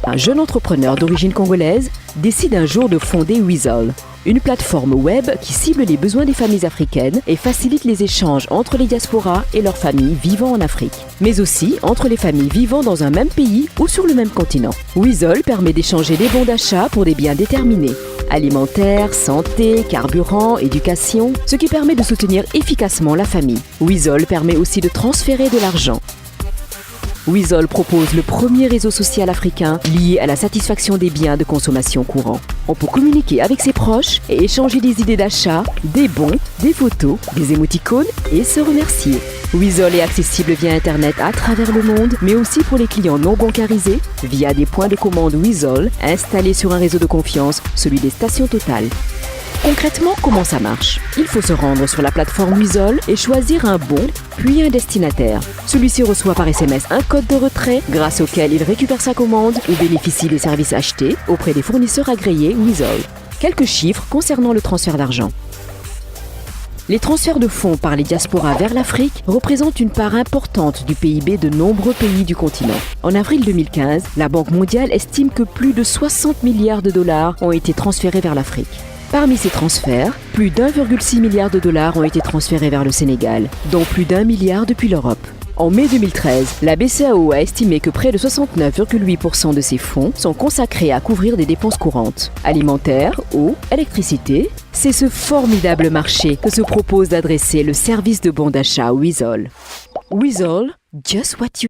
Un jeune entrepreneur d'origine congolaise décide un jour de fonder Weasel, une plateforme web qui cible les besoins des familles africaines et facilite les échanges entre les diasporas et leurs familles vivant en Afrique, mais aussi entre les familles vivant dans un même pays ou sur le même continent. Weasel permet d'échanger des bons d'achat pour des biens déterminés: alimentaire, santé, carburant, éducation, ce qui permet de soutenir efficacement la famille. Weasel permet aussi de transférer de l'argent. Weasel propose le premier réseau social africain lié à la satisfaction des biens de consommation courants. On peut communiquer avec ses proches et échanger des idées d'achat, des bons, des photos, des émoticônes et se remercier. Weasel est accessible via Internet à travers le monde, mais aussi pour les clients non bancarisés via des points de commande Weasel installés sur un réseau de confiance, celui des stations Total. Concrètement, comment ça marche? Il faut se rendre sur la plateforme Weasel et choisir un bon, puis un destinataire. Celui-ci reçoit par SMS un code de retrait grâce auquel il récupère sa commande ou bénéficie des services achetés auprès des fournisseurs agréés Weasel. Quelques chiffres concernant le transfert d'argent. Les transferts de fonds par les diasporas vers l'Afrique représentent une part importante du PIB de nombreux pays du continent. En avril 2015, la Banque mondiale estime que plus de 60 milliards de dollars ont été transférés vers l'Afrique. Parmi ces transferts, plus d'1,6 milliard de dollars ont été transférés vers le Sénégal, dont plus d'1 milliard depuis l'Europe. En mai 2013, la BCEAO a estimé que près de 69,8% de ces fonds sont consacrés à couvrir des dépenses courantes, alimentaires, eau, électricité. C'est ce formidable marché que se propose d'adresser le service de bon d'achat Weasel. Weasel, just what you